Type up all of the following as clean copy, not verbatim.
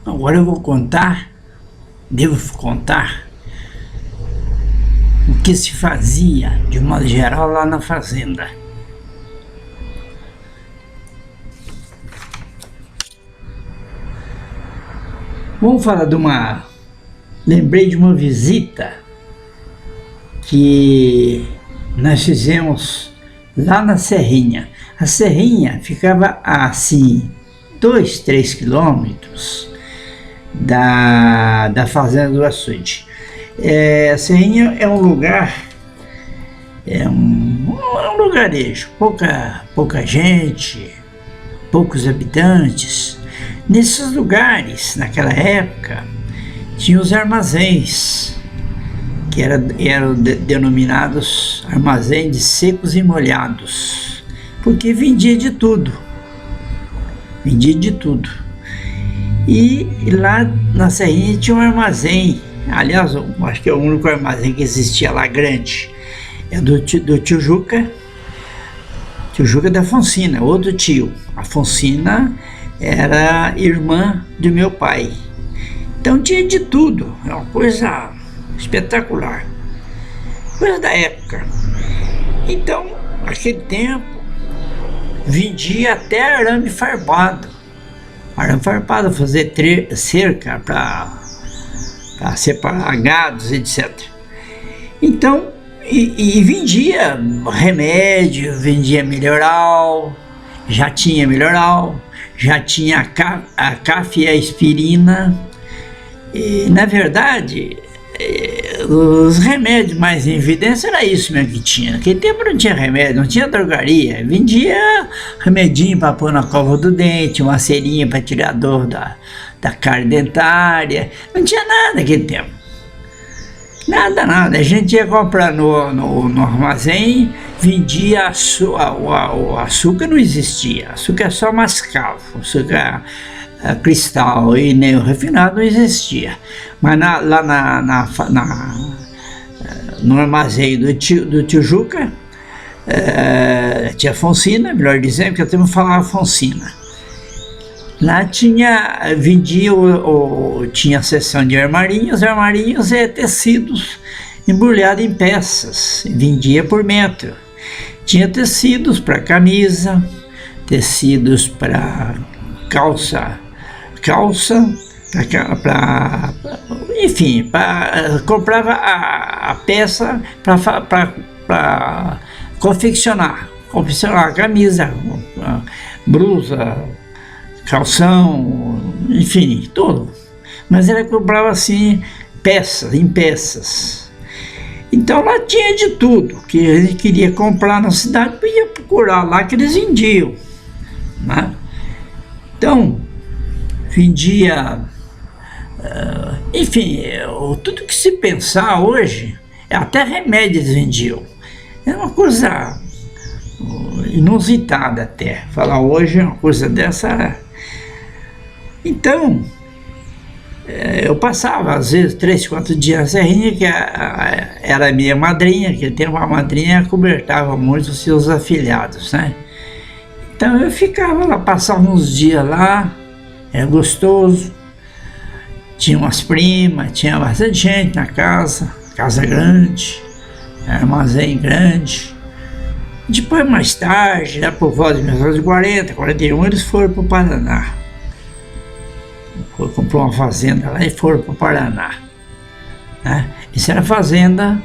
Agora eu vou contar, devo contar, o que se fazia, de modo geral, lá na fazenda. Vamos falar de uma... Lembrei de uma visita que nós fizemos lá na Serrinha. A Serrinha ficava assim, 2, 3 quilômetros da fazenda do açude. A Serrinha é um lugar, é um lugarejo, pouca gente, poucos habitantes. Nesses lugares, naquela época, tinha os armazéns, que eram denominados armazéns de secos e molhados, porque vendia de tudo. E lá na Serrinha tinha um armazém, aliás, acho que é o único armazém que existia lá grande, é do tio Juca da Fonsina, outro tio. A Fonsina era irmã do meu pai. Então tinha de tudo, é uma coisa espetacular, coisa da época. Então, naquele tempo, vendia até arame farpado. Fazer cerca para separar gados, etc. Então, e vendia remédio, vendia melhoral, já tinha melhoral, já tinha a cafeaspirina. E, na verdade, os remédios mais em evidência era isso mesmo que tinha. Naquele tempo não tinha remédio, não tinha drogaria. Vendia remedinho para pôr na cova do dente, uma cerinha para tirar a dor da cárie dentária. Não tinha nada naquele tempo. Nada. A gente ia comprar no armazém, vendia o açúcar, não existia. Açúcar só mascavo, açúcar cristal e nem o refinado não existia. Mas lá no armazém do tio Juca, tinha Fonsina, melhor dizendo, porque eu também falava Fonsina. Lá vendia tinha seção de armarinhos é tecidos embrulhados em peças, vendia por metro. Tinha tecidos para camisa, tecidos para calça, enfim, comprava a peça para confeccionar a camisa, blusa, calção, enfim, tudo. Mas ela comprava assim, em peças. Então lá tinha de tudo que a gente queria comprar na cidade, ia procurar lá que eles vendiam, né? Então, vendia, enfim, tudo que se pensar hoje, até remédios vendiam. É uma coisa inusitada até, falar hoje uma coisa dessa. Então, eu passava às vezes 3, 4 dias na Serrinha, que era a minha madrinha, que tem uma madrinha que cobertava muito os seus afilhados, né? Então eu ficava lá, passava uns dias lá, era gostoso, tinha umas primas, tinha bastante gente na casa grande, armazém grande. Depois, mais tarde, lá por volta de 1940, 41, eles foram para o Paraná. Comprou uma fazenda lá e foram para o Paraná, né? Isso era a fazenda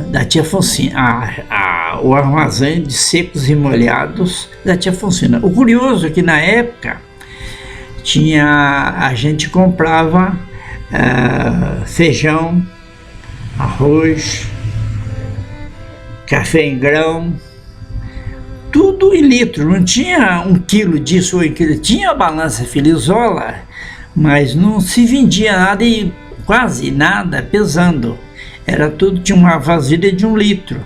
da tia Fonsina, o armazém de secos e molhados da tia Fonsina. O curioso é que na época a gente comprava feijão, arroz, café em grão, tudo em litro. Não tinha 1 quilo disso ou 1 quilo. Tinha a balança Filizola, mas não se vendia nada e quase nada pesando. Era tudo, tinha uma vasilha de 1 litro.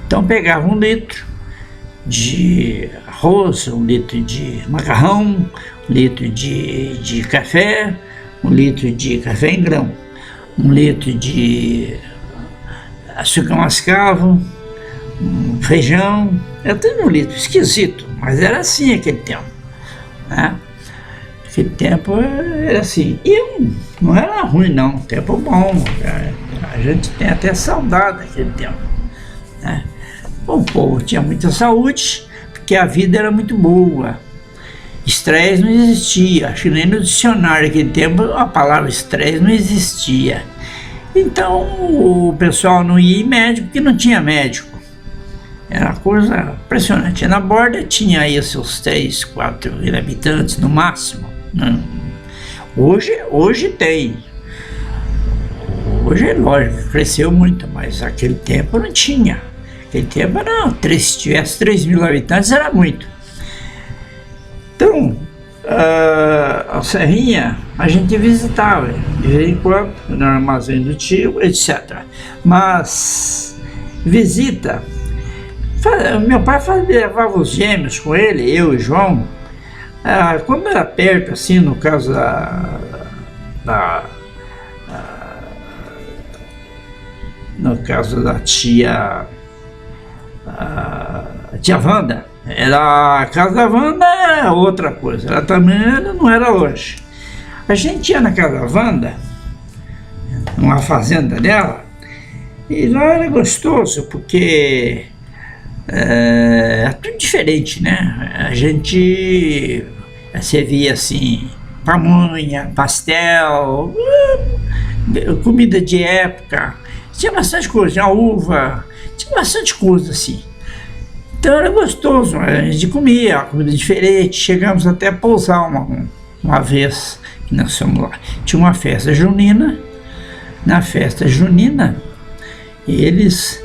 Então pegava 1 litro de arroz, 1 litro de macarrão, 1 litro de café, 1 litro de café em grão, 1 litro de açúcar mascavo, feijão, era tudo 1 litro, esquisito, mas era assim aquele tempo, né? Aquele tempo era assim. E não era ruim, não. Tempo bom. A gente tem até saudade daquele tempo, né? O povo tinha muita saúde, porque a vida era muito boa. Estresse não existia. Acho que nem no dicionário daquele tempo a palavra estresse não existia. Então o pessoal não ia em médico porque não tinha médico. Era uma coisa impressionante. Na Borda tinha aí os seus 3, 4 mil habitantes no máximo, né? Hoje tem. Hoje é lógico, cresceu muito, mas naquele tempo não tinha. Naquele tempo era, se tivesse 3 mil habitantes era muito. Então, a Serrinha a gente visitava de vez em quando, no armazém do tio, etc. Mas visita, meu pai levava os gêmeos com ele, eu e João, quando era perto, assim, no caso no caso da tia Wanda. A casa da Wanda era outra coisa, ela também não era longe. A gente ia na casa da Wanda, numa fazenda dela, e lá era gostoso, porque é tudo diferente, né? A gente servia assim, pamonha, pastel, comida de época, tinha bastante coisa, tinha uva, tinha bastante coisa assim. Então era gostoso, a gente comia comida diferente. Chegamos até a pousar uma vez que nós fomos lá. Tinha uma festa junina. Na festa junina, eles,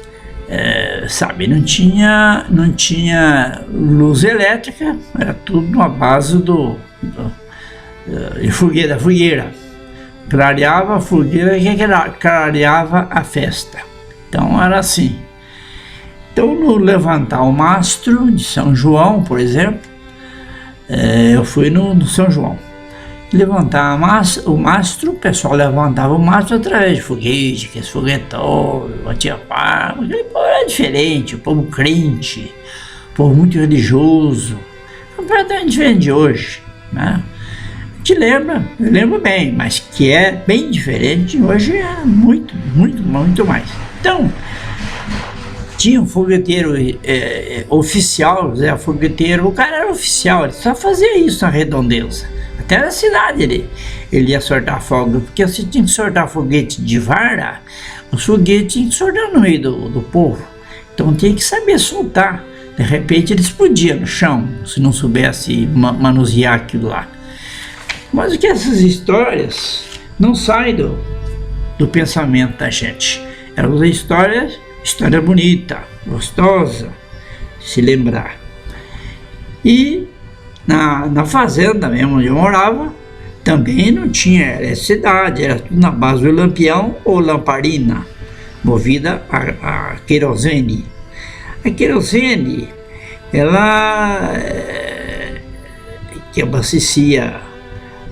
não tinha luz elétrica, era tudo na base de fogueira. Clareava a fogueira que clareava a festa. Então era assim. Então, no levantar o mastro de São João, por exemplo, eu fui no São João. Levantar o mastro, o pessoal levantava o mastro através de foguete, aqueles foguetão, batia palma. Aquele povo era diferente, o povo crente, o povo muito religioso, completamente diferente de hoje, né? A gente eu lembro bem, mas que é bem diferente hoje é muito, muito, muito mais. Então, tinha um fogueteiro oficial, o cara era oficial, ele só fazia isso na redondeza. Até na cidade ele ia soltar fogo, porque você tinha que soltar foguete de vara, os foguetes tinham que soltar no meio do povo. Então tinha que saber soltar. De repente ele explodia no chão, se não soubesse manusear aquilo lá. Mas o que essas histórias não saem do pensamento da gente. Eram história bonita, gostosa, se lembrar. E na fazenda mesmo onde eu morava, também não tinha eletricidade, era tudo na base do lampião ou lamparina, movida a querosene. A querosene, ela que abastecia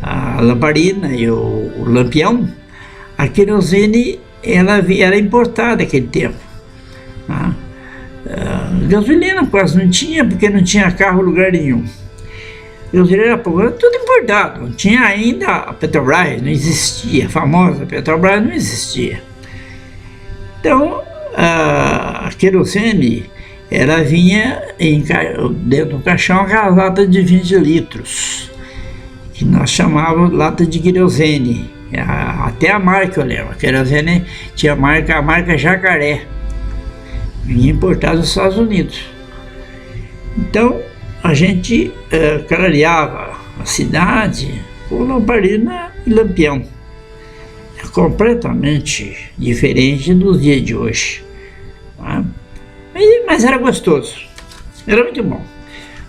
a lamparina e o lampião, a querosene ela era importada naquele tempo. Gasolina quase não tinha, porque não tinha carro em lugar nenhum. Gasolina era tudo importado, não tinha ainda a Petrobras, não existia, a famosa Petrobras não existia. Então, a querosene, ela vinha dentro do caixão aquela lata de 20 litros, que nós chamávamos lata de querosene. Até a marca eu lembro, a querosene tinha a marca Jacaré, vinha importada dos Estados Unidos. Então a gente clareava a cidade com lamparina e lampião. É completamente diferente dos dias de hoje, tá? Mas era gostoso, era muito bom.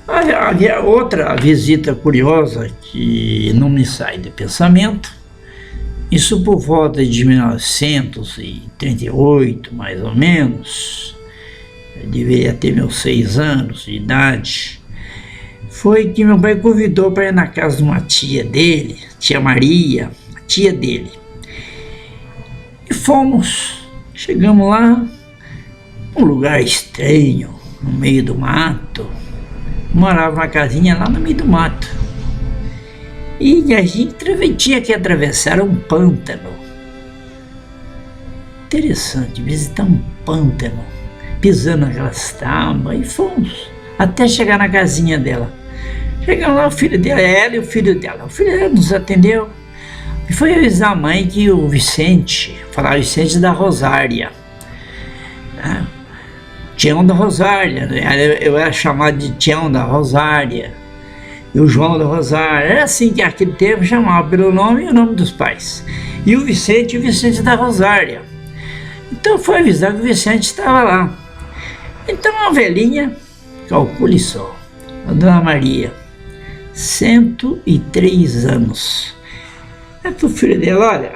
Havia outra visita curiosa que não me sai do pensamento. Isso por volta de 1938, mais ou menos. Eu deveria ter meus 6 anos de idade. Foi que meu pai convidou para ir na casa de uma tia dele, tia Maria, a tia dele. E chegamos lá, um lugar estranho, no meio do mato. Morava uma casinha lá no meio do mato. E a gente tinha que atravessar um pântano. Interessante, visitar um pântano, pisando naquelas tábuas, e fomos até chegar na casinha dela. Chegamos lá, o filho dela, ela e o filho dela. O filho dela nos atendeu e foi avisar a mãe que o Vicente, falar Vicente da Rosária, né? Tião da Rosária, eu era chamado de Tião da Rosária, e o João da Rosária, era assim que naquele tempo chamava pelo nome e o nome dos pais. E o Vicente da Rosária. Então foi avisar que o Vicente estava lá. Então a velhinha, calcule só, a Dona Maria, 103 anos. É pro filho dela, olha,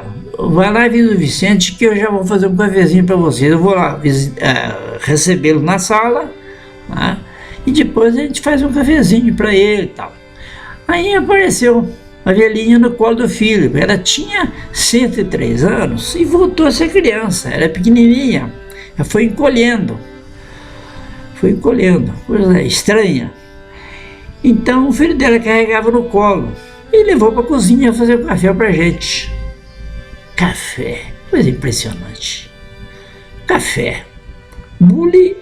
vai lá e avisa o Vicente que eu já vou fazer um cafezinho para vocês. Eu vou lá recebê-lo na sala, né? E depois a gente faz um cafezinho para ele e tal. Aí apareceu a velhinha no colo do filho. Ela tinha 103 anos e voltou a ser criança. Era pequenininha. Ela foi encolhendo. Coisa estranha. Então o filho dela carregava no colo e levou para a cozinha fazer o café para a gente. Café, coisa impressionante. Café. Bule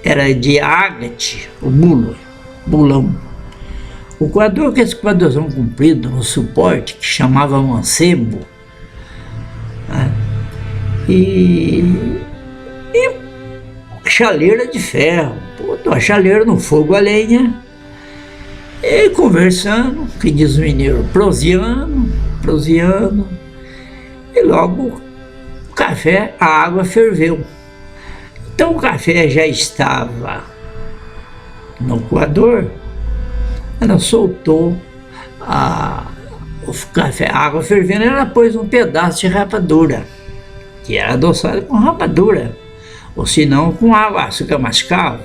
era de ágate, o bulão. O coador, que é esse coadorzão comprido no suporte, que chamava mancebo, né? E chaleira de ferro, botou a chaleira no fogo a lenha, e conversando, que diz o mineiro, proseando, e logo o café, a água ferveu. Então o café já estava no coador, ela soltou o café, a água fervendo, ela pôs um pedaço de rapadura, que era adoçada com rapadura, ou se não com água, açúcar mascavo.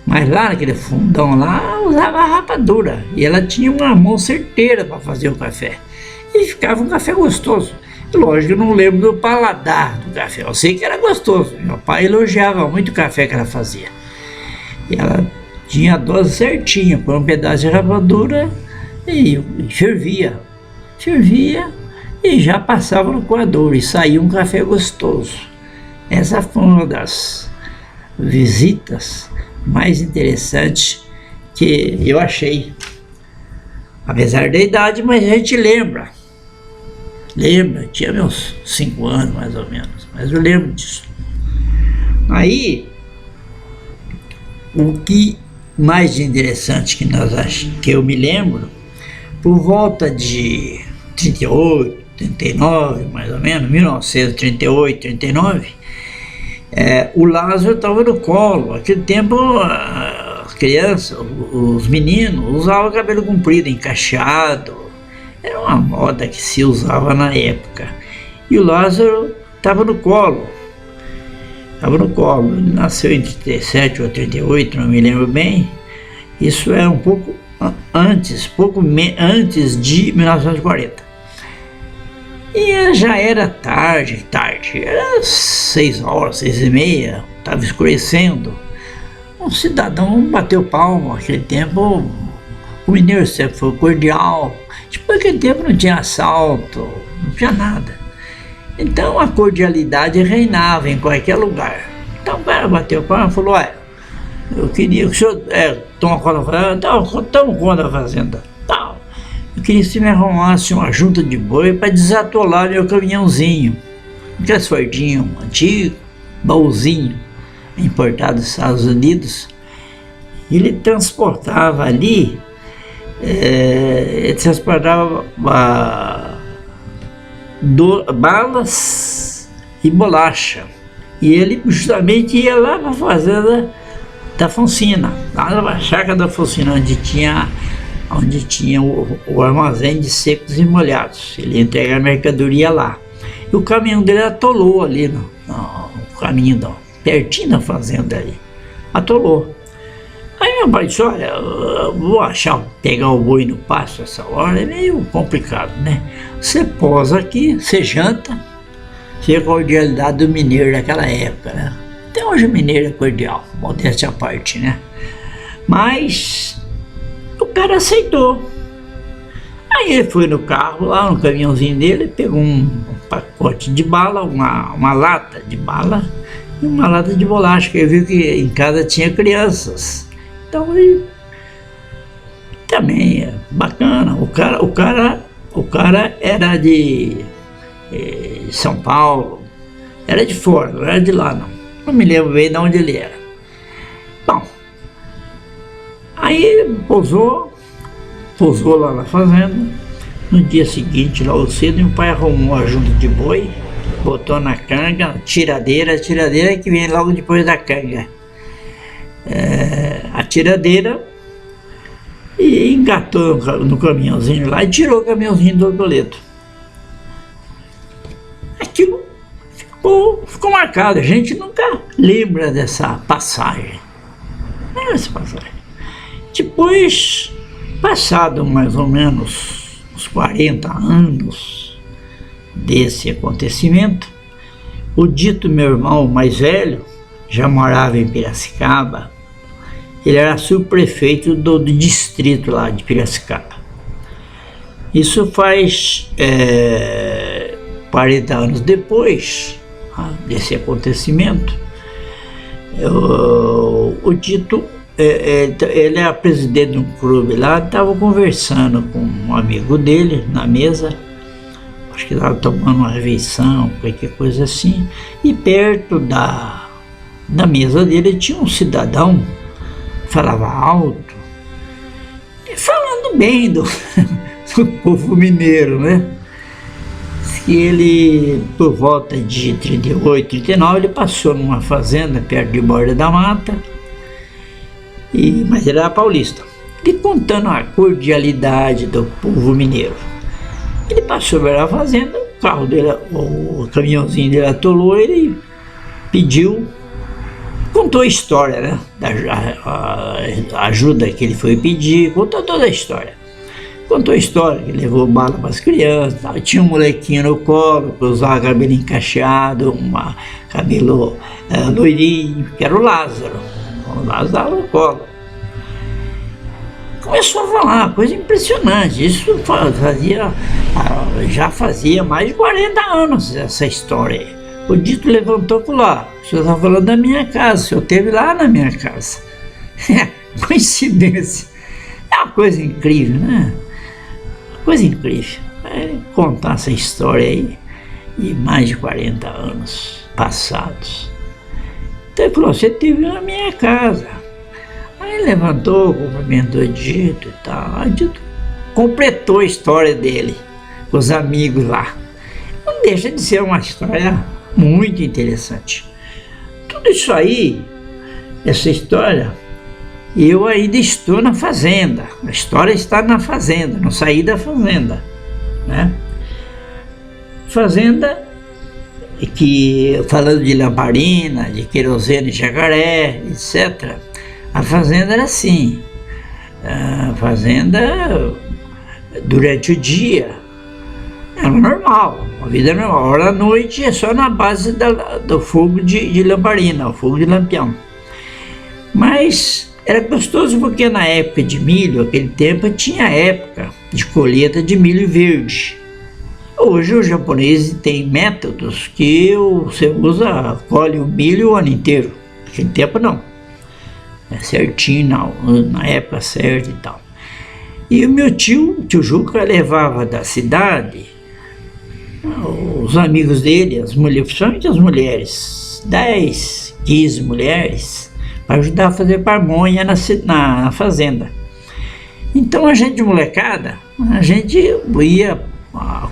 Mas lá naquele fundão lá, usava rapadura, e ela tinha uma mão certeira para fazer o café, e ficava um café gostoso. Lógico que eu não lembro do paladar do café, eu sei que era gostoso. Meu pai elogiava muito o café que ela fazia. E ela tinha a dose certinha, põe um pedaço de rapadura e fervia e já passava no coador e saía um café gostoso. Essa foi uma das visitas mais interessantes que eu achei. Apesar da idade, mas a gente lembra, tinha meus 5 anos mais ou menos, mas eu lembro disso. Aí, o que mais interessante que eu me lembro, por volta de 38, 39, mais ou menos, 1938, 39, o Lázaro estava no colo. Naquele tempo, as crianças, os meninos, usavam cabelo comprido, encaixado. Era uma moda que se usava na época. E o Lázaro estava no colo. Ele nasceu em 37 ou 38, não me lembro bem. Isso é um pouco antes, antes de 1940. E já era tarde, era 6 horas, 6h30, estava escurecendo. Um cidadão bateu palma. Naquele tempo, o mineiro sempre foi cordial. Tipo, naquele tempo não tinha assalto, não tinha nada. Então a cordialidade reinava em qualquer lugar. Então o cara bateu palma e falou: olha, eu queria que o senhor toma conta da fazenda. Toma conta da fazenda. Tal. Eu queria que você me arrumasse uma junta de boi para desatolar meu caminhãozinho. Aqueles fordinho antigo, baúzinho, importado dos Estados Unidos. Ele transportava ali, balas e bolacha. E ele justamente ia lá para a fazenda da Fonsina, lá na chácara da Fonsina, onde tinha o armazém de secos e molhados. Ele ia entregar a mercadoria lá. E o caminhão dele atolou ali no caminho, pertinho da fazenda ali. Atolou. Aí meu pai disse: olha, eu vou pegar o boi no pasto essa hora, é meio complicado, né? Você posa aqui, você janta, você é a cordialidade do mineiro daquela época, né? Até hoje o mineiro é cordial, modéstia à parte, né? Mas o cara aceitou. Aí ele foi no carro, lá no caminhãozinho dele, pegou um pacote de bala, uma lata de bala e uma lata de bolacha, que ele viu que em casa tinha crianças. Então ele também é bacana. O cara era de São Paulo, era de fora, não era de lá não. Não me lembro bem de onde ele era. Bom, aí pousou lá na fazenda. No dia seguinte, logo cedo, meu pai arrumou a junta de boi, botou na canga, tiradeira que vem logo depois da canga. A tiradeira, e engatou no caminhãozinho lá e tirou o caminhãozinho do Toledo. Aquilo ficou marcado, a gente nunca lembra dessa passagem. Essa passagem. Depois, passado mais ou menos uns 40 anos desse acontecimento, o dito meu irmão mais velho já morava em Piracicaba. Ele era subprefeito do distrito lá de Piracicaba. Isso faz 40 anos depois desse acontecimento. O dito, ele é presidente de um clube lá, estava conversando com um amigo dele na mesa, acho que estava tomando uma refeição, qualquer coisa assim, e perto da mesa dele tinha um cidadão, falava alto, e falando bem do povo mineiro, né? Que ele, por volta de 38, 39, ele passou numa fazenda perto de Borda da Mata, mas ele era paulista, e contando a cordialidade do povo mineiro. Ele passou pela fazenda, o carro dele, o caminhãozinho dele atolou, ele pediu, contou a história, né, da ajuda que ele foi pedir, contou toda a história. Contou a história, que levou bala para as crianças, tinha um molequinho no colo, que usava cabelo encaixado, cabelo loirinho, que era o Lázaro. O Lázaro no colo. Começou a falar, coisa impressionante. Isso já fazia mais de 40 anos essa história aí. O dito levantou e falou: o senhor está falando da minha casa, o senhor esteve lá na minha casa. Coincidência. É uma coisa incrível, né? Coisa incrível. Contar essa história aí de mais de 40 anos passados. Então ele falou: você esteve na minha casa. Aí levantou, cumprimentou o dito e tal. Aí o dito completou a história dele com os amigos lá. Não deixa de ser uma história muito interessante. Tudo isso aí, essa história, eu ainda estou na fazenda. A história está na fazenda, não saí da fazenda, né? Fazenda que, falando de lamparina, de querosene, jacaré, etc. A fazenda era assim. A fazenda, durante o dia, era normal, a vida normal. A hora da noite é só na base do fogo de lamparina, o fogo de lampião. Mas era gostoso porque na época de milho, aquele tempo, tinha época de colheita de milho verde. Hoje os japoneses têm métodos que você colhe o milho o ano inteiro. Naquele tempo não. É certinho, na época certa e tal. E o meu tio Juca, levava da cidade os amigos dele, as mulheres, principalmente as mulheres, 10, 15 mulheres, para ajudar a fazer pamonha na fazenda. Então a gente, molecada, a gente ia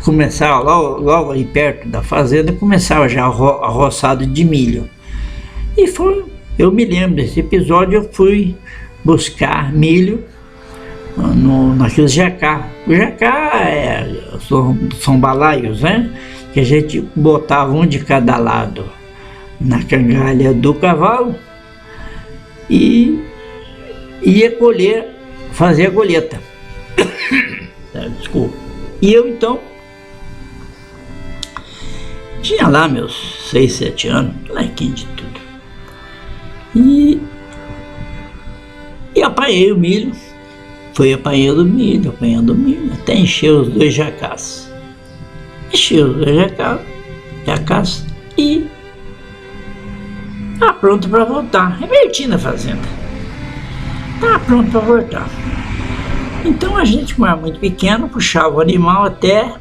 começar logo ali perto da fazenda, começava já a roçado de milho. E eu me lembro desse episódio, eu fui buscar milho naqueles jacá. O jacá são balaios, né? Que a gente botava um de cada lado na cangalha do cavalo e ia fazer a colheita. Desculpa. E eu então tinha lá meus 6, 7 anos, molequinho de tudo. E apanhei o milho Fui apanhando milho, até encher os 2 jacás. Enchi os 2 jacás e estava pronto para voltar. Reverti na fazenda. Estava pronto para voltar. Então a gente, como era muito pequeno, puxava o animal até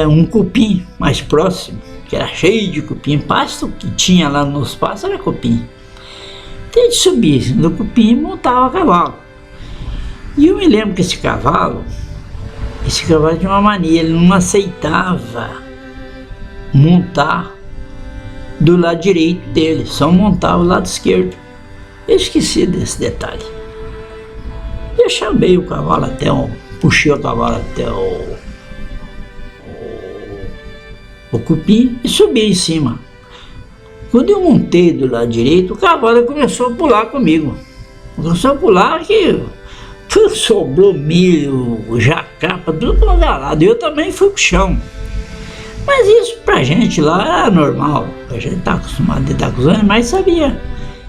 um cupim mais próximo, que era cheio de cupim. Pasto que tinha lá nos pastos era cupim. Então a gente subia no cupim e montava o cavalo. E eu me lembro que esse cavalo tinha uma mania, ele não aceitava montar do lado direito dele, só montava o lado esquerdo. Eu esqueci desse detalhe. Eu chamei o cavalo puxei o cavalo até o cupim e subi em cima. Quando eu montei do lado direito, o cavalo começou a pular comigo. Começou a pular que sobrou milho, jacá, tudo para cada lado. Eu também fui pro chão. Mas isso pra gente lá era normal. A gente tá acostumado a lidar com os animais, sabia.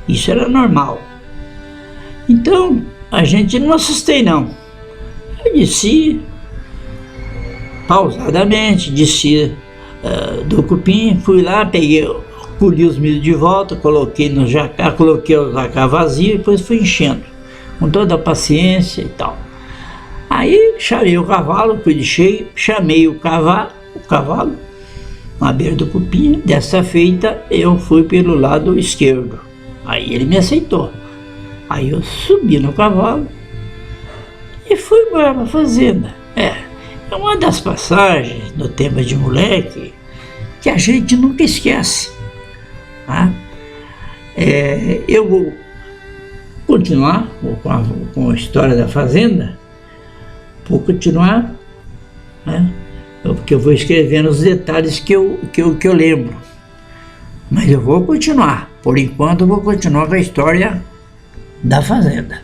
Isso era normal. Então, a gente não assustei não. Eu desci pausadamente, desci do cupim, fui lá, colhi os milho de volta, coloquei no jacá, coloquei o jacá vazio e depois fui enchendo, com toda a paciência e tal. Aí chamei o cavalo, fui de cheio, chamei o cavalo na beira do cupim. Dessa feita eu fui pelo lado esquerdo. Aí ele me aceitou. Aí eu subi no cavalo e fui embora para a fazenda. É uma das passagens do tempo de moleque que a gente nunca esquece. Tá? Eu vou continuar com a história da fazenda. Vou continuar, né? Porque eu vou escrevendo os detalhes que eu lembro. Mas eu vou continuar. Por enquanto eu vou continuar com a história da fazenda.